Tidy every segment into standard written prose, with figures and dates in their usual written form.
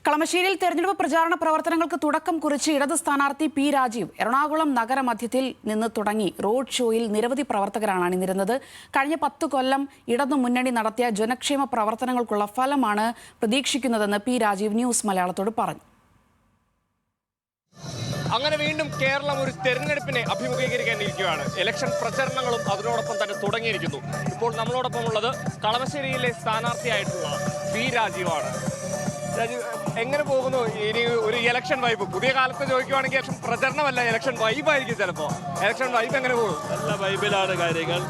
കളമശ്ശേരിയിൽ തെരഞ്ഞെടുപ്പ് പ്രചാരണ പ്രവർത്തനങ്ങൾക്ക് തുടക്കം കുറിച്ച് ഇടത് സ്ഥാനാർത്ഥി പി രാജീവ് എറണാകുളം നഗരമധ്യത്തിൽ നിന്ന് തുടങ്ങി റോഡ് ഷോയിൽ നിരവധി പ്രവർത്തകരാണ് അണിനിരുന്നത്. കഴിഞ്ഞ 10 കൊല്ലം ഇടതു മുന്നണി നടത്തിയ ജനക്ഷേമ പ്രവർത്തനങ്ങൾക്കുള്ള ഫലമാണ് പ്രതീക്ഷിക്കുന്നതെന്ന് പി രാജീവ് ന്യൂസ് മലയാളത്തോട് പറഞ്ഞു. അങ്ങനെ വീണ്ടും കേരളം ഒരു തെരഞ്ഞെടുപ്പിനെ അഭിമുഖീകരിക്കാനിരിക്കുകയാണ്. ഇലക്ഷൻ പ്രചരണങ്ങളും അതിനോടൊപ്പം തന്നെ തുടങ്ങിയിരിക്കുന്നു. ഇപ്പോൾ നമ്മളോടൊപ്പം ഉള്ളത് കളമശ്ശേരിയിലെ സ്ഥാനാർത്ഥിയായിട്ടുള്ള പി രാജീവാണ്. രാജീവ്, എങ്ങനെ പോകുന്നു ഇനി ഒരു ഇലക്ഷൻ വൈബ്? പുതിയ കാലത്ത് ചോദിക്കുവാണെങ്കിൽ ഇലക്ഷൻ പ്രചരണമല്ല, ഇലക്ഷൻ വൈബായിരിക്കും. ചിലപ്പോൾ ഇലക്ഷൻ വൈബ് എങ്ങനെ പോകും? നല്ല വൈബിലാണ് കാര്യങ്ങൾ.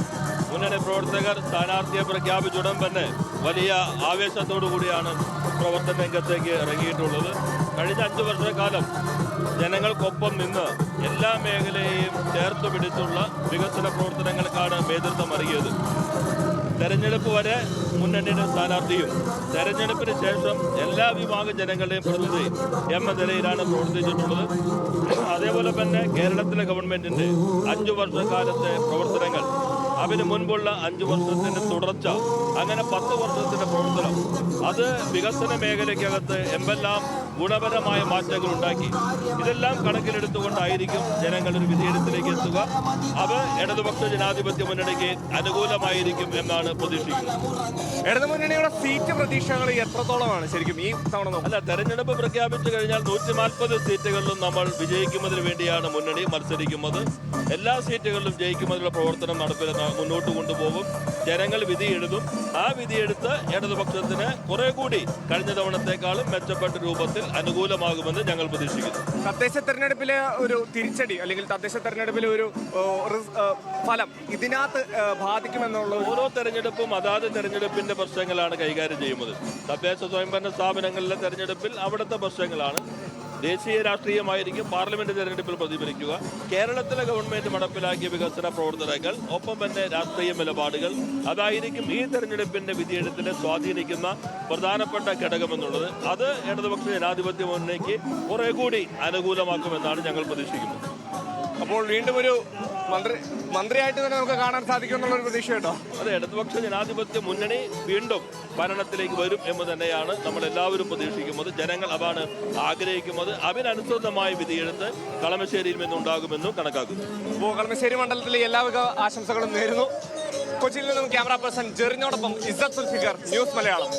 മുന്നണി പ്രവർത്തകർ സ്ഥാനാർത്ഥിയെ പ്രഖ്യാപിച്ചുടൻ തന്നെ വലിയ ആവേശത്തോടു കൂടിയാണ് പ്രവർത്തന രംഗത്തേക്ക് ഇറങ്ങിയിട്ടുള്ളത്. കഴിഞ്ഞ 5 വർഷക്കാലം ജനങ്ങൾക്കൊപ്പം നിന്ന് എല്ലാ മേഖലയെയും ചേർത്ത് പിടിച്ചുള്ള വികസന പ്രവർത്തനങ്ങൾക്കാണ് നേതൃത്വം നൽകിയത്. തെരഞ്ഞെടുപ്പ് വരെ മുന്നണിയുടെ സ്ഥാനാർത്ഥിയും തെരഞ്ഞെടുപ്പിന് ശേഷം എല്ലാ വിഭാഗം ജനങ്ങളുടെയും പ്രതിനിധി എന്ന നിലയിലാണ് പ്രവർത്തിച്ചിട്ടുള്ളത്. അതേപോലെ തന്നെ കേരളത്തിലെ ഗവൺമെന്റിന്റെ 5 വർഷക്കാലത്തെ പ്രവർത്തനങ്ങൾ, അതിന് മുൻപുള്ള 5 വർഷത്തിന്റെ തുടർച്ച, അങ്ങനെ 10 വർഷത്തിന്റെ പ്രവർത്തനം, അത് വികസന മേഖലയ്ക്കകത്ത് എന്തെല്ലാം ഗുണപരമായ മാറ്റങ്ങൾ ഉണ്ടാക്കി. ഇതെല്ലാം കണക്കിലെടുത്തുകൊണ്ടായിരിക്കും ജനങ്ങൾ ഒരു വിധിയെഴുത്തിലേക്ക് എത്തുക. അത് ഇടതുപക്ഷ ജനാധിപത്യ മുന്നണിക്ക് അനുകൂലമായിരിക്കും എന്നാണ് പ്രതീക്ഷിക്കുന്നത്. ഇടതുമുന്നണിയുടെ സീറ്റ് പ്രതീക്ഷകൾ എത്രത്തോളമാണ് ശരിക്കും ഈ തവണ? അല്ല, തെരഞ്ഞെടുപ്പ് പ്രഖ്യാപിച്ചു കഴിഞ്ഞാൽ 140 സീറ്റുകളിലും നമ്മൾ വിജയിക്കുന്നതിന് വേണ്ടിയാണ് മുന്നണി മത്സരിക്കുന്നത്. എല്ലാ സീറ്റുകളിലും ജയിക്കുന്നതിനുള്ള പ്രവർത്തനം മുന്നോട്ട് കൊണ്ടുപോകും. ജനങ്ങൾ വിധിയെഴുതും. ആ വിധിയെടുത്ത് ഇടതുപക്ഷത്തിന് കുറെ കൂടി കഴിഞ്ഞ തവണത്തെക്കാളും മെച്ചപ്പെട്ട രൂപത്തിൽ അനുകൂലമാകുമെന്ന് ഞങ്ങൾ പ്രതീക്ഷിക്കുന്നു. തദ്ദേശ തെരഞ്ഞെടുപ്പിലെ ഒരു തിരിച്ചടി അല്ലെങ്കിൽ തദ്ദേശ തെരഞ്ഞെടുപ്പിലെ ഒരു ഫലം ഇതിനകത്ത് ബാധിക്കുമെന്നുള്ള ഓരോ തെരഞ്ഞെടുപ്പും അതാത് തെരഞ്ഞെടുപ്പിന്റെ പ്രശ്നങ്ങളാണ് കൈകാര്യം ചെയ്യുന്നത്. തദ്ദേശ സ്വയംഭരണ സ്ഥാപനങ്ങളിലെ തെരഞ്ഞെടുപ്പിൽ അവിടുത്തെ പ്രശ്നങ്ങളാണ്. ദേശീയ രാഷ്ട്രീയമായിരിക്കും പാർലമെന്റ് തെരഞ്ഞെടുപ്പിൽ പ്രതിഫലിക്കുക. കേരളത്തിലെ ഗവൺമെന്റ് നടപ്പിലാക്കിയ വികസന പ്രവർത്തനങ്ങൾ, ഒപ്പം തന്നെ രാഷ്ട്രീയ നിലപാടുകൾ, അതായിരിക്കും ഈ തെരഞ്ഞെടുപ്പിന്റെ വിധിയെഴുത്തിനെ സ്വാധീനിക്കുന്ന പ്രധാനപ്പെട്ട ഘടകമെന്നുള്ളത്. അത് ഇടതുപക്ഷ ജനാധിപത്യ മുന്നണിക്ക് കുറെ കൂടി അനുകൂലമാക്കുമെന്നാണ് ഞങ്ങൾ പ്രതീക്ഷിക്കുന്നത്. അപ്പോൾ വീണ്ടും ഒരു മന്ത്രിയായിട്ട് തന്നെ നമുക്ക് കാണാൻ സാധിക്കും എന്നുള്ളൊരു പ്രതീക്ഷ കേട്ടോ. അതെ, ഇടതുപക്ഷ ജനാധിപത്യ മുന്നണി വീണ്ടും ഭരണത്തിലേക്ക് വരും എന്ന് തന്നെയാണ് നമ്മളെല്ലാവരും പ്രതീക്ഷിക്കുന്നത്. ജനങ്ങൾ അതാണ് ആഗ്രഹിക്കുന്നത്. അതിനനുസൃതമായ വിധിയെഴുത്ത് കളമശ്ശേരിയിൽ നിന്നുണ്ടാകുമെന്നും കണക്കാക്കുന്നു. അപ്പോൾ കളമശ്ശേരി മണ്ഡലത്തിലെ എല്ലാവിധ ആശംസകളും നേരുന്നു. കൊച്ചിയിൽ നിന്നും ക്യാമറ പേഴ്സൺ ജെറിനോടൊപ്പം ഇസ്സത്ത് സുൽഫിക്കർ, ന്യൂസ് മലയാളം.